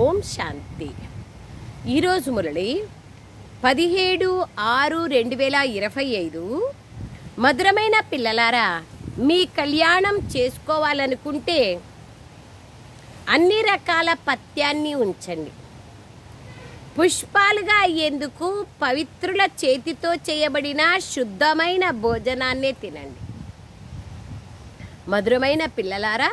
ఓం శాంతి. ఈరోజు మురళి 17/6/2025. మధురమైన పిల్లలారా, మీ కళ్యాణం చేసుకోవాలనుకుంటే అన్ని రకాల పత్యాన్ని ఉంచండి. పుష్పాలుగా అయ్యేందుకు పవిత్రుల చేతితో చేయబడిన శుద్ధమైన భోజనాన్నే తినండి. మధురమైన పిల్లలారా,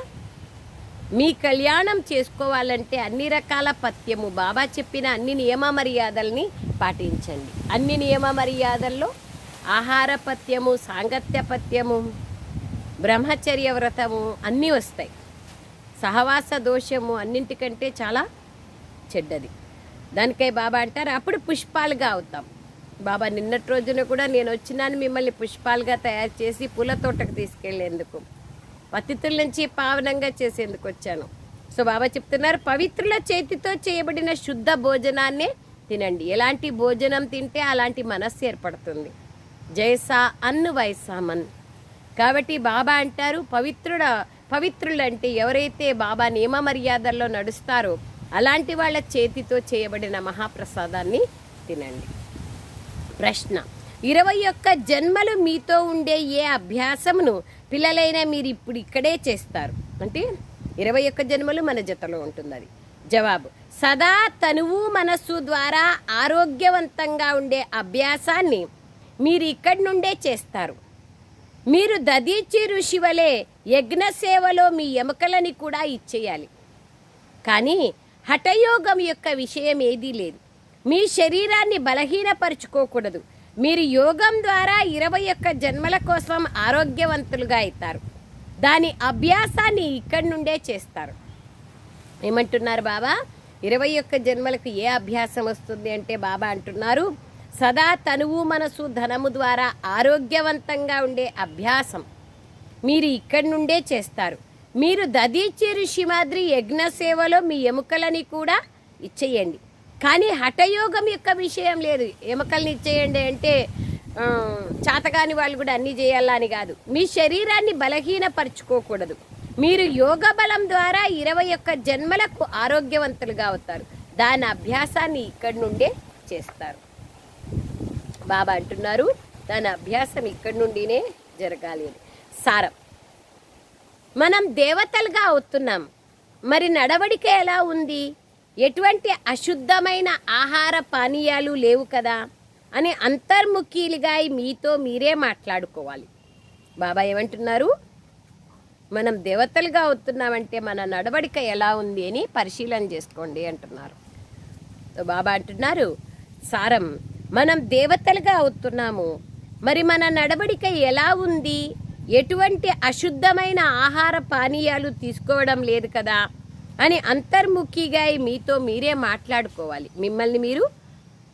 మీ కళ్యాణం చేసుకోవాలంటే అన్ని రకాల పథ్యము, బాబా చెప్పిన అన్ని నియమ మర్యాదల్ని పాటించండి. అన్ని నియమ మర్యాదల్లో ఆహార పథ్యము, సాంగత్య పథ్యము, బ్రహ్మచర్య వ్రతము అన్నీ వస్తాయి. సహవాస దోషము అన్నింటికంటే చాలా చెడ్డది. దానికై బాబా అంటారు, అప్పుడు పుష్పాలుగా అవుతాం. బాబా నిన్నటి రోజున కూడా నేను వచ్చినాను మిమ్మల్ని పుష్పాలుగా తయారు చేసి పూల తోటకు తీసుకెళ్లేందుకు, పతితుల నుంచి పావనంగా చేసేందుకు వచ్చాను. సో బాబా చెప్తున్నారు, పవిత్రుల చేతితో చేయబడిన శుద్ధ భోజనాన్నే తినండి. ఎలాంటి భోజనం తింటే అలాంటి మనస్సు ఏర్పడుతుంది. జైసా అన్ను వైసా మన్. కాబట్టి బాబా అంటారు, పవిత్రులు అంటే ఎవరైతే బాబా నియమ మర్యాదల్లో నడుస్తారో అలాంటి వాళ్ళ చేతితో చేయబడిన మహాప్రసాదాన్ని తినండి. ప్రశ్న: 21 జన్మలు మీతో ఉండే ఏ అభ్యాసమును పిల్లలైనా మీరు ఇప్పుడు ఇక్కడే చేస్తారు? అంటే 21 జన్మలు మన జతలో ఉంటుంది. అది జవాబు: సదా తనువు మనస్సు ద్వారా ఆరోగ్యవంతంగా ఉండే అభ్యాసాన్ని మీరు ఇక్కడి నుండే చేస్తారు. మీరు దదీచి ఋషి వలె యజ్ఞ సేవలో మీ ఎముకలని కూడా ఇచ్చేయాలి. కానీ హఠయోగం యొక్క విషయం ఏదీ లేదు. మీ శరీరాన్ని బలహీనపరుచుకోకూడదు. మీరు యోగం ద్వారా 21 జన్మల కోసం ఆరోగ్యవంతులుగా అవుతారు. దాని అభ్యాసాన్ని ఇక్కడి నుండే చేస్తారు. ఏమంటున్నారు బాబా? 21 జన్మలకు ఏ అభ్యాసం వస్తుంది అంటే బాబా అంటున్నారు, సదా తనువు మనసు ధనము ద్వారా ఆరోగ్యవంతంగా ఉండే అభ్యాసం మీరు ఇక్కడి నుండే చేస్తారు. మీరు దదీచి ఋషి మాదిరి యజ్ఞ సేవలో మీ ఎముకలని కూడా ఇచ్చేయండి. కానీ హఠయోగం యొక్క విషయం లేదు. ఎముకల్ని ఇచ్చేయండి అంటే చాతగాని వాళ్ళు కూడా అన్నీ చేయాలా అని కాదు. మీ శరీరాన్ని బలహీనపరుచుకోకూడదు. మీరు యోగ బలం ద్వారా 21 జన్మలకు ఆరోగ్యవంతులుగా అవుతారు. దాని అభ్యాసాన్ని ఇక్కడి నుండే చేస్తారు. బాబా అంటున్నారు, దాని అభ్యాసం ఇక్కడి నుండినే జరగాలి అని. సారం: మనం దేవతలుగా అవుతున్నాం. మరి నడవడిక ఎలా ఉంది? ఎటువంటి అశుద్ధమైన ఆహార పానీయాలు లేవు కదా అని అంతర్ముఖీలుగా మీతో మీరే మాట్లాడుకోవాలి. బాబా ఏమంటున్నారు? మనం దేవతలుగా అవుతున్నామంటే మన నడవడిక ఎలా ఉంది అని పరిశీలన చేసుకోండి అంటున్నారు. బాబా అంటున్నారు, సారం: మనం దేవతలుగా అవుతున్నాము. మరి మన నడవడిక ఎలా ఉంది? ఎటువంటి అశుద్ధమైన ఆహార పానీయాలు తీసుకోవడం లేదు కదా అని అంతర్ముఖిగా మీతో మీరే మాట్లాడుకోవాలి. మిమ్మల్ని మీరు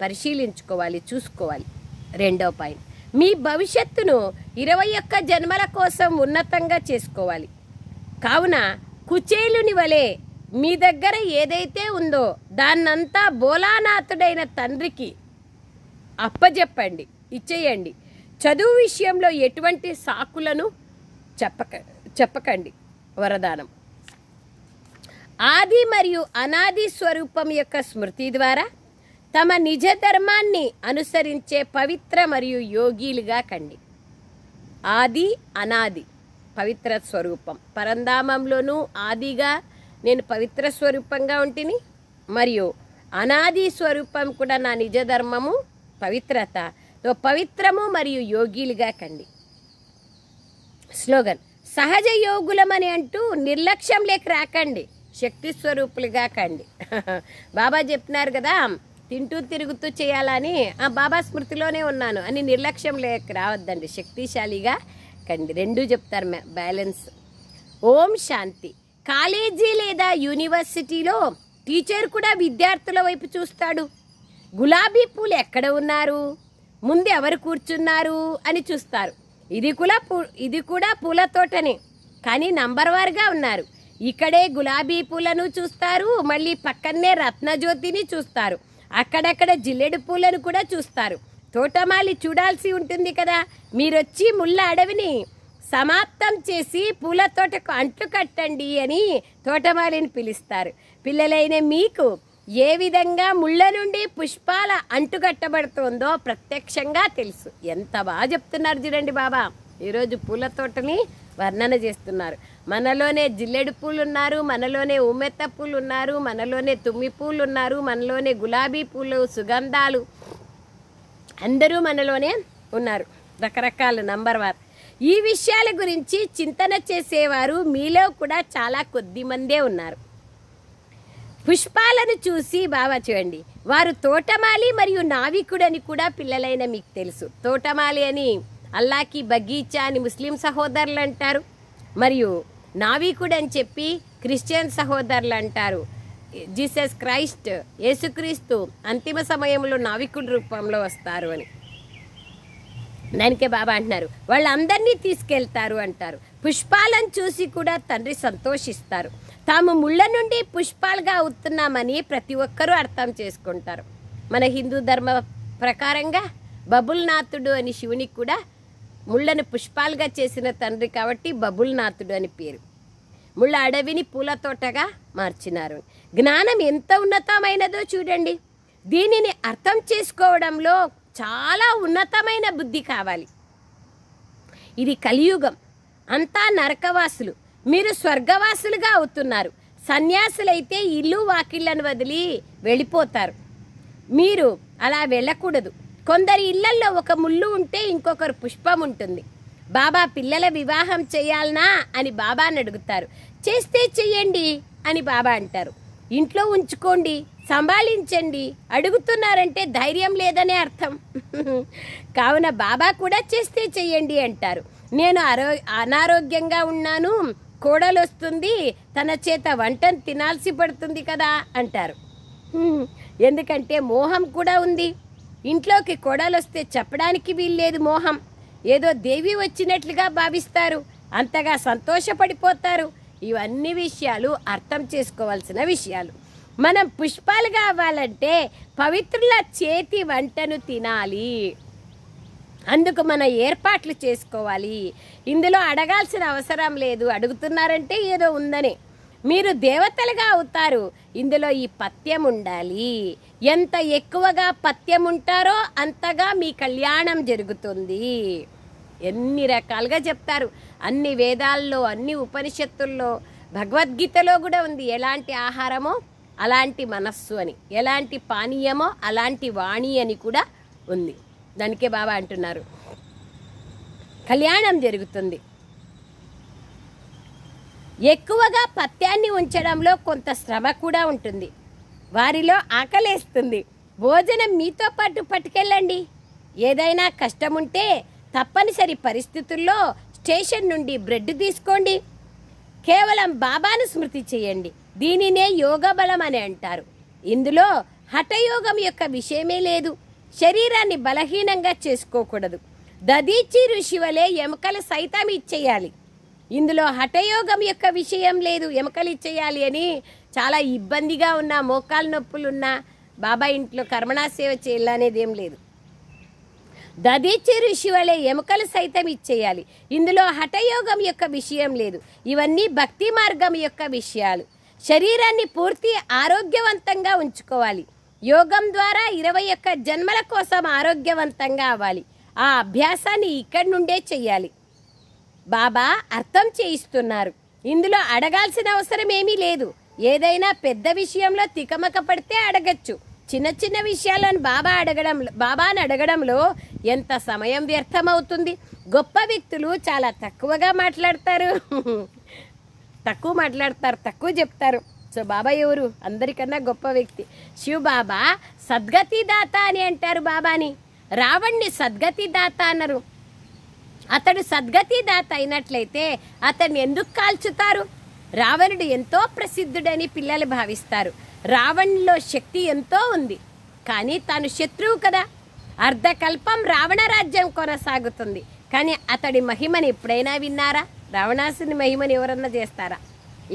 పరిశీలించుకోవాలి, చూసుకోవాలి. 2వ పాయింట్: మీ భవిష్యత్తును 21 జన్మల కోసం ఉన్నతంగా చేసుకోవాలి. కావున కుచేలుని వలె మీ దగ్గర ఏదైతే ఉందో దాన్నంతా భోలానాథుడైన తండ్రికి అప్పజెప్పండి, ఇచ్చేయండి. చదువు విషయంలో ఎటువంటి సాకులను చెప్పకండి. వరదానం: ఆది మరియు అనాది స్వరూపం యొక్క స్మృతి ద్వారా తమ నిజ ధర్మాన్ని అనుసరించే పవిత్ర మరియు యోగిలుగా కండి. ఆది అనాది పవిత్ర స్వరూపం. పరంధామంలోనూ ఆదిగా నేను పవిత్ర స్వరూపంగా ఉంటిని, మరియు అనాది స్వరూపం కూడా నా నిజ ధర్మము పవిత్రతతో పవిత్రము మరియు యోగిలుగా కండి. స్లోగన్: సహజ యోగులమని అంటూ నిర్లక్ష్యం లేక రాకండి, శక్తి స్వరూపులుగా కండి. బాబా చెప్తున్నారు కదా, తింటూ తిరుగుతూ చేయాలని. బాబా స్మృతిలోనే ఉన్నాను అని నిర్లక్ష్యం లేక రావద్దండి, శక్తిశాలిగా కండి. 2 చెప్తారు, బ్యాలెన్స్. ఓం శాంతి. కాలేజీ లేదా యూనివర్సిటీలో టీచర్ కూడా విద్యార్థుల వైపు చూస్తాడు. గులాబీ పూలు ఎక్కడ ఉన్నారు, ముందు ఎవరు కూర్చున్నారు అని చూస్తారు. ఇది కూడా పూల తోటనే, కానీ నంబర్ వారుగా ఉన్నారు. ఇక్కడే గులాబీ పూలను చూస్తారు, మళ్ళీ పక్కనే రత్నజ్యోతిని చూస్తారు, అక్కడక్కడ జిల్లెడు పూలను కూడా చూస్తారు. తోటమాలి చూడాల్సి ఉంటుంది కదా. మీరొచ్చి ముళ్ళ అడవిని సమాప్తం చేసి పూల తోటకు అంట్లు కట్టండి అని తోటమాలిని పిలుస్తారు. పిల్లలైన మీకు ఏ విధంగా ముళ్ళ నుండి పుష్పాల అంటుకట్టబడుతుందో ప్రత్యక్షంగా తెలుసు. ఎంత బాగా చెప్తున్నారు చూడండి బాబా. ఈరోజు పూల తోటని వర్ణన చేస్తున్నారు. మనలోనే జిల్లెడు పూలు ఉన్నారు, మనలోనే ఉమ్మెత్త పూలు ఉన్నారు, మనలోనే తుమ్మి పూలు ఉన్నారు, మనలోనే గులాబీ పూలు, సుగంధాలు అందరూ మనలోనే ఉన్నారు, రకరకాల నంబర్ వార్. ఈ విషయాల గురించి చింతన చేసేవారు మీలో కూడా చాలా కొద్ది మందే ఉన్నారు. పుష్పాలను చూసి బాబా చూడండి, వారు తోటమాలి మరియు నావికుడని కూడా పిల్లలైన మీకు తెలుసు. తోటమాలి అని అల్లాకి బగీచా అని ముస్లిం సహోదరులు అంటారు, మరియు నావికుడు అని చెప్పి క్రిస్టియన్ సహోదరులు అంటారు. జీసస్ క్రైస్ట్, యేసుక్రీస్తు అంతిమ సమయంలో నావికుడి రూపంలో వస్తారు అని. దానికే బాబా అంటున్నారు వాళ్ళందరినీ తీసుకెళ్తారు అంటారు. పుష్పాలను చూసి కూడా తండ్రి సంతోషిస్తారు. తాము ముళ్ళ నుండి పుష్పాలుగా అవుతున్నామని ప్రతి ఒక్కరూ అర్థం చేసుకుంటారు. మన హిందూ ధర్మ ప్రకారంగా బబుల్నాథుడు అని శివునికి కూడా ముళ్ళను పుష్పాలుగా చేసిన తండ్రి కాబట్టి బబుల్నాథుడు అని పేరు. ముళ్ళ అడవిని పూల తోటగా మార్చినారు. జ్ఞానం ఎంత ఉన్నతమైనదో చూడండి. దీనిని అర్థం చేసుకోవడంలో చాలా ఉన్నతమైన బుద్ధి కావాలి. ఇది కలియుగం, అంతా నరకవాసులు, మీరు స్వర్గవాసులుగా అవుతున్నారు. సన్యాసులైతే ఇల్లు వాకిళ్ళను వదిలి వెళ్ళిపోతారు. మీరు అలా వెళ్ళకూడదు. కొందరి ఇళ్లల్లో ఒక ముళ్ళు ఉంటే ఇంకొకరు పుష్పం ఉంటుంది. బాబా పిల్లల వివాహం చేయాలనా అని బాబాని అడుగుతారు. చేస్తే చెయ్యండి అని బాబా అంటారు. ఇంట్లో ఉంచుకోండి, సంభాళించండి. అడుగుతున్నారంటే ధైర్యం లేదనే అర్థం. కావున బాబా కూడా చేస్తే చెయ్యండి అంటారు. నేను అనారోగ్యంగా ఉన్నాను, కోడలు వస్తుంది, తన చేత వంటను తినాల్సి పడుతుంది కదా అంటారు. ఎందుకంటే మోహం కూడా ఉంది. ఇంట్లోకి కోడలు వస్తే చెప్పడానికి వీల్లేదు. మోహం ఏదో దేవి వచ్చినట్లుగా భావిస్తారు, అంతగా సంతోషపడిపోతారు. ఇవన్నీ విషయాలు అర్థం చేసుకోవాల్సిన విషయాలు. మనం పుష్పాలుగా అవ్వాలంటే పవిత్రుల చేతి వంటను తినాలి. అందుకు మన ఏర్పాట్లు చేసుకోవాలి. ఇందులో అడగాల్సిన అవసరం లేదు. అడుగుతున్నారంటే ఏదో ఉందని. మీరు దేవతలుగా అవుతారు. ఇందులో ఈ పథ్యం ఉండాలి. ఎంత ఎక్కువగా పథ్యం ఉంటారో అంతగా మీ కళ్యాణం జరుగుతుంది. ఎన్ని రకాలుగా చెప్తారు. అన్ని వేదాల్లో, అన్ని ఉపనిషత్తుల్లో, భగవద్గీతలో కూడా ఉంది. ఎలాంటి ఆహారమో అలాంటి మనస్సు అని, ఎలాంటి పానీయమో అలాంటి వాణి అని కూడా ఉంది. దానికే బాబా అంటున్నారు కళ్యాణం జరుగుతుంది. ఎక్కువగా పథ్యాన్ని ఉంచడంలో కొంత శ్రమ కూడా ఉంటుంది. వారిలో ఆకలేస్తుంది. భోజనం మీతో పాటు పట్టుకెళ్ళండి. ఏదైనా కష్టం ఉంటే తప్పనిసరి పరిస్థితుల్లో స్టేషన్ నుండి బ్రెడ్ తీసుకోండి. కేవలం బాబాను స్మృతి చేయండి. దీనినే యోగ బలం అని అంటారు. ఇందులో హఠయోగం యొక్క విషయమే లేదు. శరీరాన్ని బలహీనంగా చేసుకోకూడదు. దదీచి ఋషి వలె ఎముకలు సైతం ఇచ్చేయాలి. ఇందులో హఠయోగం యొక్క విషయం లేదు. ఎముకలు ఇచ్చేయాలి అని చాలా ఇబ్బందిగా ఉన్నా, మోకాలు నొప్పులున్నా బాబా ఇంట్లో కర్మణా సేవ చేయాలనేది ఏం లేదు. దదీచి ఋషి వలె ఎముకలు సైతం ఇచ్చేయాలి. ఇందులో హఠయోగం యొక్క విషయం లేదు. ఇవన్నీ భక్తి మార్గం యొక్క విషయాలు. శరీరాన్ని పూర్తి ఆరోగ్యవంతంగా ఉంచుకోవాలి. యోగం ద్వారా 21 జన్మల కోసం ఆరోగ్యవంతంగా అవ్వాలి. ఆ అభ్యాసాన్ని ఇక్కడి నుండే చెయ్యాలి. బాబా అర్థం చేయిస్తున్నారు. ఇందులో అడగాల్సిన అవసరం ఏమీ లేదు. ఏదైనా పెద్ద విషయంలో తికమక పడితే అడగచ్చు. చిన్న చిన్న విషయాలను బాబాను అడగడంలో ఎంత సమయం వ్యర్థమవుతుంది. గొప్ప వ్యక్తులు చాలా తక్కువగా మాట్లాడతారు, తక్కువ చెప్తారు. సో బాబా ఎవరు? అందరికన్నా గొప్ప వ్యక్తి శివ బాబా. సద్గతి దాత అని అంటారు బాబాని. రావణ్ణి సద్గతి దాత అన్నారు. అతడు సద్గతి దాత అయినట్లయితే అతన్ని ఎందుకు కాల్చుతారు? రావణుడు ఎంతో ప్రసిద్ధుడని పిల్లలు భావిస్తారు. రావణులో శక్తి ఎంతో ఉంది, కానీ తాను శత్రువు కదా. అర్ధకల్పం రావణ రాజ్యం కొనసాగుతుంది, కానీ అతడి మహిమని ఎప్పుడైనా విన్నారా? రావణాసుని మహిమని ఎవరన్నా చేస్తారా?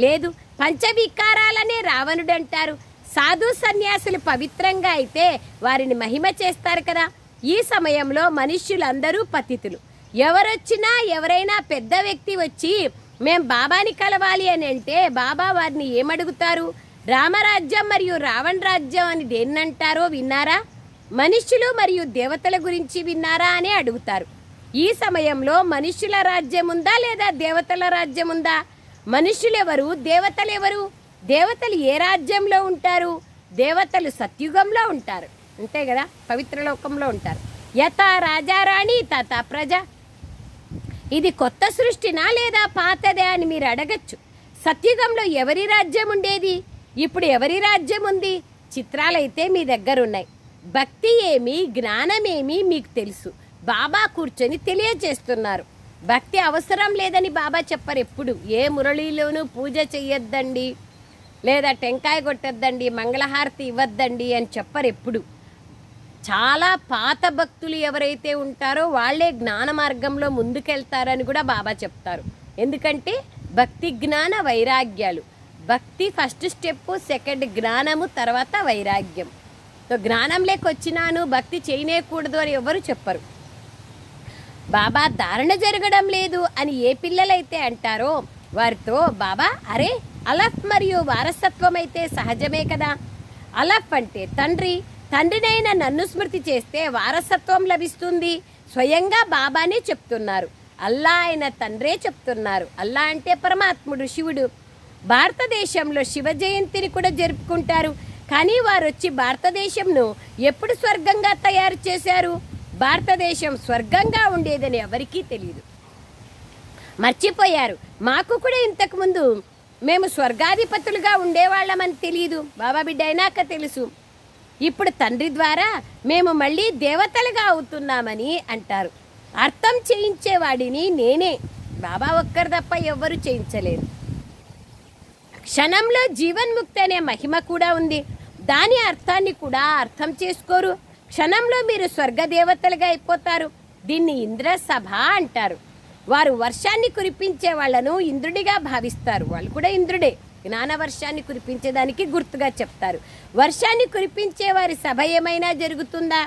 లేదు. పంచవికారాలనే రావణుడు అంటారు. సాధు సన్యాసులు పవిత్రంగా అయితే వారిని మహిమ చేస్తారు కదా. ఈ సమయంలో మనుష్యులందరూ పతితులు. ఎవరైనా పెద్ద వ్యక్తి వచ్చి మేం బాబాని కలవాలి అని అంటే బాబా వారిని ఏమడుగుతారు? రామరాజ్యం మరియు రావణ రాజ్యం అని దేన్నంటారో విన్నారా? మనుష్యులు మరియు దేవతల గురించి విన్నారా అని అడుగుతారు. ఈ సమయంలో మనుష్యుల రాజ్యం ఉందా లేదా దేవతల రాజ్యం ఉందా? మనుష్యులెవరు, దేవతలెవరు? దేవతలు ఏ రాజ్యంలో ఉంటారు? దేవతలు సత్యుగంలో ఉంటారు, అంతే కదా, పవిత్ర లోకంలో ఉంటారు. యథా రాజారాణి తథా ప్రజ. ఇది కొత్త సృష్టినా లేదా పాతదే అని మీరు అడగచ్చు. సత్యుగంలో ఎవరి రాజ్యం ఉండేది? ఇప్పుడు ఎవరి రాజ్యం ఉంది? చిత్రాలైతే మీ దగ్గర ఉన్నాయి. భక్తి ఏమి, జ్ఞానమేమి మీకు తెలుసు. బాబా కూర్చొని తెలియచేస్తున్నారు. భక్తి అవసరం లేదని బాబా చెప్పరు ఎప్పుడు. ఏ మురళీలోనూ పూజ చెయ్యొద్దండి, లేదా టెంకాయ కొట్టొద్దండి, మంగళహారతి ఇవ్వద్దండి అని చెప్పరు ఎప్పుడు. చాలా పాత భక్తులు ఎవరైతే ఉంటారో వాళ్ళే జ్ఞాన మార్గంలో ముందుకెళ్తారని కూడా బాబా చెప్తారు. ఎందుకంటే భక్తి, జ్ఞాన, వైరాగ్యాలు. భక్తి ఫస్ట్ స్టెప్, సెకండ్ జ్ఞానము, తర్వాత వైరాగ్యం. సో జ్ఞానం లేకొచ్చినాను భక్తి చేయనేకూడదు అని ఎవరు చెప్పరు. బాబా ధారణ జరగడం లేదు అని ఏ పిల్లలైతే అంటారో వారితో బాబా, అరే అలఫ్ మరియు వారసత్వం అయితే సహజమే కదా. అలఫ్ అంటే తండ్రి, తండ్రినైనా నన్ను స్మృతి చేస్తే వారసత్వం లభిస్తుంది. స్వయంగా బాబానే చెప్తున్నారు. అల్లా అయిన తండ్రే చెప్తున్నారు. అల్లా అంటే పరమాత్ముడు, శివుడు. భారతదేశంలో శివ జయంతిని కూడా జరుపుకుంటారు. కానీ వారు వచ్చి భారతదేశంను ఎప్పుడు స్వర్గంగా తయారు చేశారు? భారతదేశం స్వర్గంగా ఉండేదని ఎవరికీ తెలియదు, మర్చిపోయారు. మాకు కూడా ఇంతకుముందు మేము స్వర్గాధిపతులుగా ఉండేవాళ్ళమని తెలియదు, బాబా బిడ్డ అయినాక తెలుసు. ఇప్పుడు తండ్రి ద్వారా మేము మళ్ళీ దేవతలుగా అవుతున్నామని అంటారు. అర్థం చేయించేవాడిని నేనే, బాబా ఒక్కరు తప్ప ఎవ్వరు చేయించలేరు. క్షణంలో జీవన్ముక్తి అనే మహిమ కూడా ఉంది. దాని అర్థాన్ని కూడా అర్థం చేసుకోరు. క్షణంలో మీరు స్వర్గదేవతలుగా అయిపోతారు. దీన్ని ఇంద్రసభ అంటారు. వారు వర్షాన్ని కురిపించే వాళ్ళను ఇంద్రుడిగా భావిస్తారు. వాళ్ళు కూడా ఇంద్రుడే. జ్ఞాన వర్షాన్ని కురిపించేదానికి గుర్తుగా చెప్తారు. వర్షాన్ని కురిపించే వారి సభ ఏమైనా జరుగుతుందా?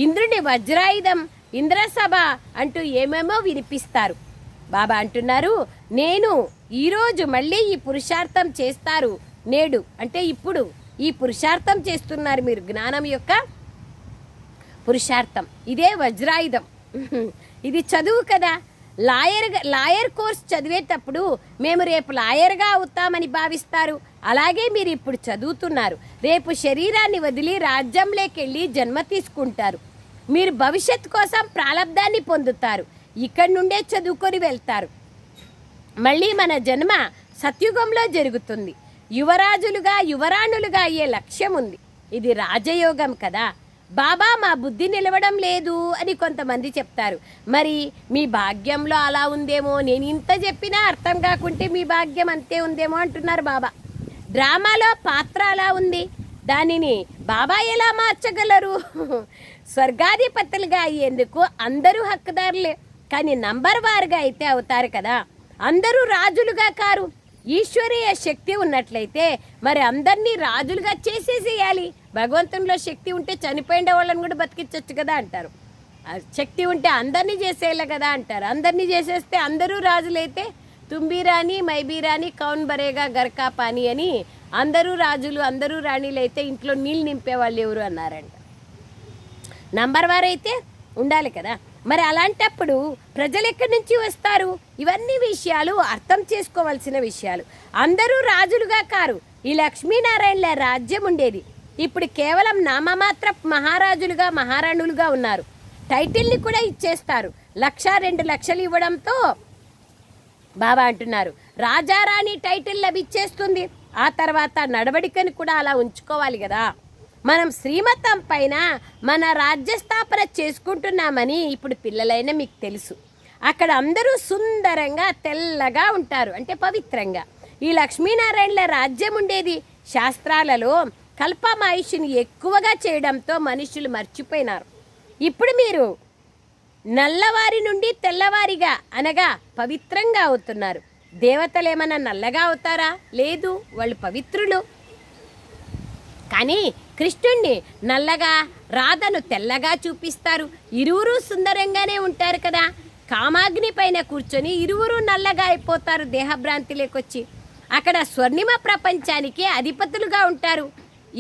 ఇంద్రుడి వజ్రాయుధం, ఇంద్రసభ అంటూ ఏమేమో వినిపిస్తారు. బాబా అంటున్నారు, నేను ఈరోజు మళ్ళీ ఈ పురుషార్థం చేస్తారు. నేడు అంటే ఇప్పుడు ఈ పురుషార్థం చేస్తున్నారు మీరు, జ్ఞానం యొక్క పురుషార్థం. ఇదే వజ్రాయుధం. ఇది చదువు కదా. లాయర్ కోర్స్ చదివేటప్పుడు మేము రేపు లాయర్గా అవుతామని భావిస్తారు. అలాగే మీరు ఇప్పుడు చదువుతున్నారు. రేపు శరీరాన్ని వదిలి రాజ్యంలోకి వెళ్ళి జన్మ తీసుకుంటారు. మీరు భవిష్యత్తు కోసం ప్రాలబ్ధాన్ని పొందుతారు. ఇక్కడి నుండే చదువుకొని వెళ్తారు. మళ్ళీ మన జన్మ సత్యుగంలో జరుగుతుంది. యువరాజులుగా, యువరాణులుగా అయ్యే లక్ష్యం ఉంది. ఇది రాజయోగం కదా. బాబా మా బుద్ధి నిలవడం లేదు అని కొంతమంది చెప్తారు. మరి మీ భాగ్యంలో అలా ఉందేమో, నేను ఇంత చెప్పినా అర్థం కాకుంటే మీ భాగ్యం అంతే ఉందేమో అంటున్నారు బాబా. డ్రామాలో పాత్ర అలా ఉంది, దానిని బాబా ఎలా మార్చగలరు? స్వర్గాధిపతులుగా అయ్యేందుకు అందరూ హక్కుదారులే, కానీ నంబర్ వారుగా అయితే అవుతారు కదా. అందరూ రాజులుగా కారు. ఈశ్వరీయ శక్తి ఉన్నట్లయితే మరి అందరినీ రాజులుగా చేసేసేయాలి. భగవంతునిలో శక్తి ఉంటే చనిపోయిన వాళ్ళని కూడా బతికించవచ్చు కదా అంటారు. శక్తి ఉంటే అందరినీ చేసేయాలి కదా అంటారు. అందరినీ చేసేస్తే అందరూ రాజులైతే తుంబీరాని, మైబీరాని, కౌన్ బరేగా గర్కా పాని అని అందరూ రాజులు, అందరూ రాణిలు అయితే ఇంట్లో నీళ్ళు నింపేవాళ్ళు ఎవరు అన్నారంట. నంబర్ వారైతే ఉండాలి కదా. మరి అలాంటప్పుడు ప్రజలు ఎక్కడి నుంచి వస్తారు? ఇవన్నీ విషయాలు అర్థం చేసుకోవాల్సిన విషయాలు. అందరూ రాజులుగా కారు. ఈ లక్ష్మీనారాయణల రాజ్యం ఉండేది. ఇప్పుడు కేవలం నామమాత్ర మహారాజులుగా, మహారాణులుగా ఉన్నారు. టైటిల్ని కూడా ఇచ్చేస్తారు. 1,00,000, 2,00,000 ఇవ్వడంతో బాబా అంటున్నారు రాజారాణి టైటిల్ లభించేస్తుంది. ఆ తర్వాత నడవడికని కూడా అలా ఉంచుకోవాలి కదా. మనం శ్రీమతం పైన మన రాజ్యస్థాపన చేసుకుంటున్నామని ఇప్పుడు పిల్లలైన మీకు తెలుసు. అక్కడ అందరూ సుందరంగా తెల్లగా ఉంటారు, అంటే పవిత్రంగా. ఈ లక్ష్మీనారాయణల రాజ్యం ఉండేది. శాస్త్రాలలో కల్పమాయుషుని ఎక్కువగా చేయడంతో మనుషులు మర్చిపోయినారు. ఇప్పుడు మీరు నల్లవారి నుండి తెల్లవారిగా అనగా పవిత్రంగా అవుతున్నారు. దేవతలు ఏమన్నా నల్లగా అవుతారా? లేదు, వాళ్ళు పవిత్రులు. కానీ కృష్ణుణ్ణి నల్లగా, రాధను తెల్లగా చూపిస్తారు. ఇరువురు సుందరంగానే ఉంటారు కదా. కామాగ్ని పైన కూర్చొని ఇరువురు నల్లగా అయిపోతారు దేహభ్రాంతి లేకొచ్చి. అక్కడ స్వర్ణిమ ప్రపంచానికి అధిపతులుగా ఉంటారు.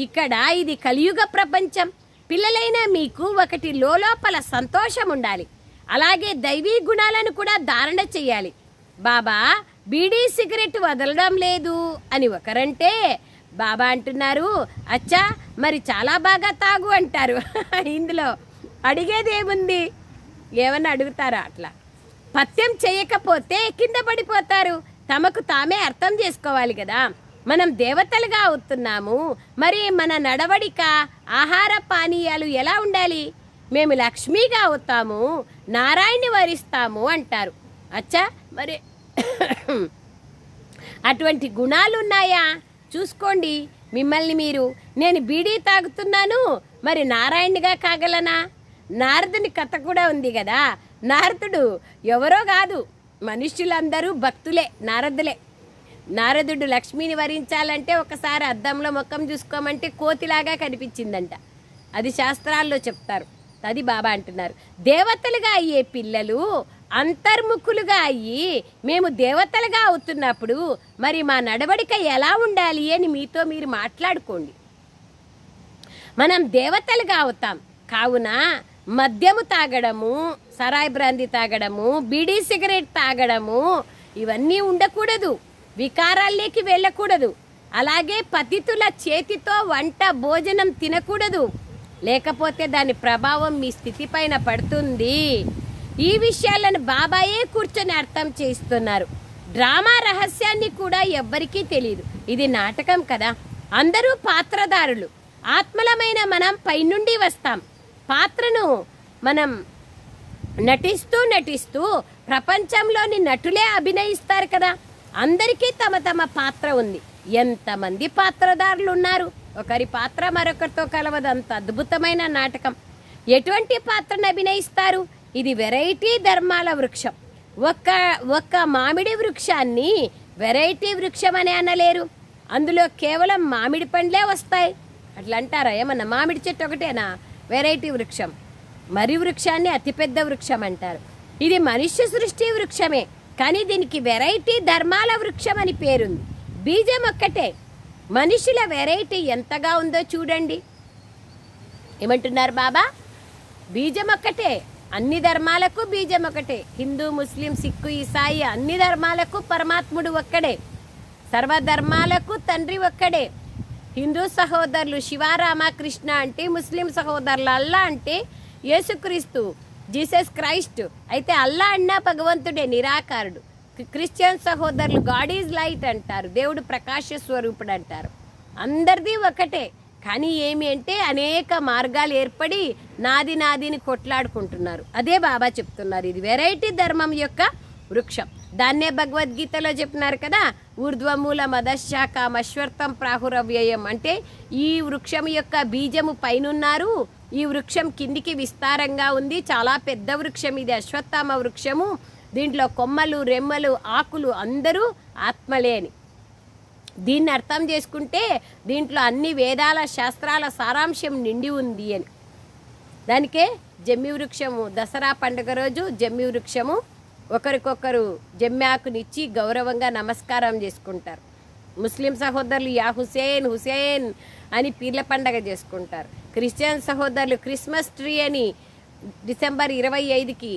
ఇక్కడ ఇది కలియుగ ప్రపంచం. పిల్లలైన మీకు ఒకటి లోపల సంతోషం ఉండాలి, అలాగే దైవీ గుణాలను కూడా ధారణ చెయ్యాలి. బాబా బీడీ సిగరెట్ వదలడం లేదు అని ఒకరంటే బాబా అంటున్నారు, అచ్చా మరి చాలా బాగా తాగు అంటారు. ఇందులో అడిగేదేముంది? ఏమన్నా అడుగుతారా? అట్లా పథ్యం చేయకపోతే కింద పడిపోతారు. తమకు తామే అర్థం చేసుకోవాలి కదా. మనం దేవతలుగా అవుతున్నాము, మరి మన నడవడిక, ఆహార పానీయాలు ఎలా ఉండాలి? మేము లక్ష్మిగా అవుతాము, నారాయణ్ని వరిస్తాము అంటారు. అచ్చా మరి అటువంటి గుణాలు ఉన్నాయా చూసుకోండి. మిమ్మల్ని మీరు, నేను బీడీ తాగుతున్నాను మరి నారాయణుడిగా కాగలనా? నారదుని కథ కూడా ఉంది కదా. నారదుడు ఎవరో కాదు, మనుష్యులందరూ భక్తులే, నారదులే. నారదుడు లక్ష్మిని వరించాలంటే ఒకసారి అద్దంలో ముఖం చూసుకోమంటే కోతిలాగా కనిపించిందంట. అది శాస్త్రాల్లో చెప్తారు. అది బాబా అంటున్నారు, దేవతలుగా అయ్యే పిల్లలు అంతర్ముఖులుగా అయ్యి మేము దేవతలుగా అవుతున్నప్పుడు మరి మా నడవడిక ఎలా ఉండాలి అని మీతో మీరు మాట్లాడుకోండి. మనం దేవతలుగా అవుతాం కావున మద్యము తాగడము, సరాయి బ్రాంతి తాగడము, బీడీ సిగరెట్ తాగడము ఇవన్నీ ఉండకూడదు. వికారాల్లోకి వెళ్ళకూడదు. అలాగే పతితుల చేతితో వంట భోజనం తినకూడదు, లేకపోతే దాని ప్రభావం మీ స్థితి పైన పడుతుంది. ఈ విషయాలను బాబాయే కూర్చొని అర్థం చేస్తున్నారు. డ్రామా రహస్యాన్ని కూడా ఎవ్వరికీ తెలియదు. ఇది నాటకం కదా. అందరూ పాత్రదారులు. ఆత్మలమైన మనం పైనుండి వస్తాం. పాత్రను మనం నటిస్తూ నటిస్తూ ప్రపంచంలోని నటులే అభినయిస్తారు కదా. అందరికీ తమ తమ పాత్ర ఉంది. ఎంతమంది పాత్రదారులు ఉన్నారు. ఒకరి పాత్ర మరొకరితో కలవదంత అద్భుతమైన నాటకం. ఎటువంటి పాత్రను అభినయిస్తారు? ఇది వెరైటీ ధర్మాల వృక్షం. ఒక్క మామిడి వృక్షాన్ని వెరైటీ వృక్షం అని అనలేరు. అందులో కేవలం మామిడి పండ్లే వస్తాయి. అట్లా అంటారా? ఏమన్నా మామిడి చెట్టు ఒకటేనా వెరైటీ వృక్షం? మరి వృక్షాన్ని అతిపెద్ద వృక్షం అంటారు. ఇది మనుష్య సృష్టి వృక్షమే, కానీ దీనికి వెరైటీ ధర్మాల వృక్షం అని పేరుంది. బీజం ఒక్కటే. మనుషుల వెరైటీ ఎంతగా ఉందో చూడండి. ఏమంటున్నారు బాబా? బీజం ఒక్కటే, అన్ని ధర్మాలకు బీజం ఒకటే. హిందూ, ముస్లిం, సిక్కు, ఈసాయి అన్ని ధర్మాలకు పరమాత్ముడు ఒక్కడే. సర్వధర్మాలకు తండ్రి ఒక్కడే. హిందూ సహోదరులు శివరామకృష్ణ అంటే, ముస్లిం సహోదరులు అల్లా అంటే యేసుక్రీస్తు, జీసస్ క్రైస్ట్. అయితే అల్లా అన్నా భగవంతుడే, నిరాకారుడు. క్రిస్టియన్ సహోదరులు గాడ్ ఈజ్ లైట్ అంటారు, దేవుడు ప్రకాశ స్వరూపుడు అంటారు. అందరిది ఒకటే, కానీ ఏమి అంటే అనేక మార్గాలు ఏర్పడి నాది నాదిని కొట్లాడుకుంటున్నారు. అదే బాబా చెప్తున్నారు, ఇది వెరైటీ ధర్మం యొక్క వృక్షం. దాన్నే భగవద్గీతలో చెప్పినారు కదా, ఊర్ధ్వమూల మదశాఖ అశ్వర్థం ప్రాహురవ్యయం అంటే ఈ వృక్షం యొక్క బీజము పైనున్నారు, ఈ వృక్షం కిందికి విస్తారంగా ఉంది. చాలా పెద్ద వృక్షం ఇది, అశ్వత్థామ వృక్షము. దీంట్లో కొమ్మలు, రెమ్మలు, ఆకులు అందరూ ఆత్మలే అని. దీన్ని అర్థం చేసుకుంటే దీంట్లో అన్ని వేదాల శాస్త్రాల సారాంశం నిండి ఉంది అని. దానికే జమ్మి వృక్షము, దసరా పండుగ రోజు జమ్మి వృక్షము ఒకరికొకరు జమ్మాకునిచ్చి గౌరవంగా నమస్కారం చేసుకుంటారు. ముస్లిం సహోదరులు యా హుసేన్ హుసేన్ అని పీర్ల పండగ చేసుకుంటారు. క్రిస్టియన్ సహోదరులు క్రిస్మస్ ట్రీ అని డిసెంబర్ 25కి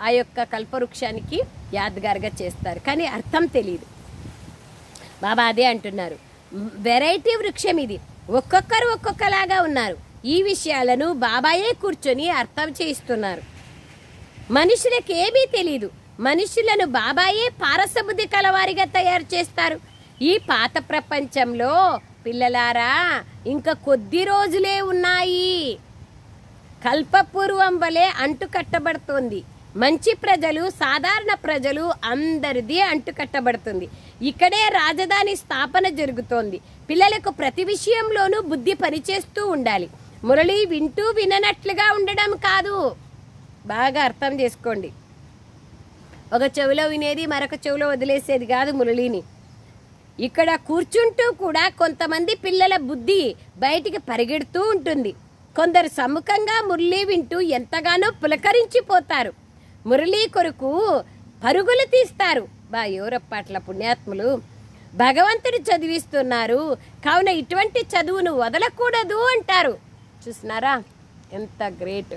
ఆ యొక్క కల్పవృక్షానికి యాద్గారుగా చేస్తారు. కానీ అర్థం తెలియదు. బాబా అదే అంటున్నారు, వెరైటీ వృక్షం ఇది. ఒక్కొక్కరు ఒక్కొక్కలాగా ఉన్నారు. ఈ విషయాలను బాబాయే కూర్చొని అర్థం చేయిస్తున్నారు. మనుషులకు ఏమీ తెలీదు. మనుషులను బాబాయే పారసబుద్ధి కలవారిగా తయారు చేస్తారు. ఈ పాత ప్రపంచంలో పిల్లలారా ఇంకా కొద్ది రోజులే ఉన్నాయి. కల్పపూర్వం వలె అంటు కట్టబడుతోంది. మంచి ప్రజలు, సాధారణ ప్రజలు అందరిది అంటు కట్టబడుతుంది. ఇక్కడే రాజధాని స్థాపన జరుగుతోంది. పిల్లలకు ప్రతి విషయంలోనూ బుద్ధి పనిచేస్తూ ఉండాలి. మురళి వింటూ విననట్లుగా ఉండడం కాదు. బాగా అర్థం చేసుకోండి. ఒక చెవిలో వినేది మరొక చెవిలో వదిలేసేది కాదు మురళిని. ఇక్కడ కూర్చుంటూ కూడా కొంతమంది పిల్లల బుద్ధి బయటికి పరిగెడుతూ ఉంటుంది. కొందరు సముఖంగా మురళి వింటూ ఎంతగానో పులకరించిపోతారు. మురళీ కొరకు పరుగులు తీస్తారు. ఎవరప్ప అట్లా పుణ్యాత్ములు? భగవంతుడు చదివిస్తున్నారు, కావున ఇటువంటి చదువును వదలకూడదు అంటారు. చూస్తున్నారా ఎంత గ్రేట్.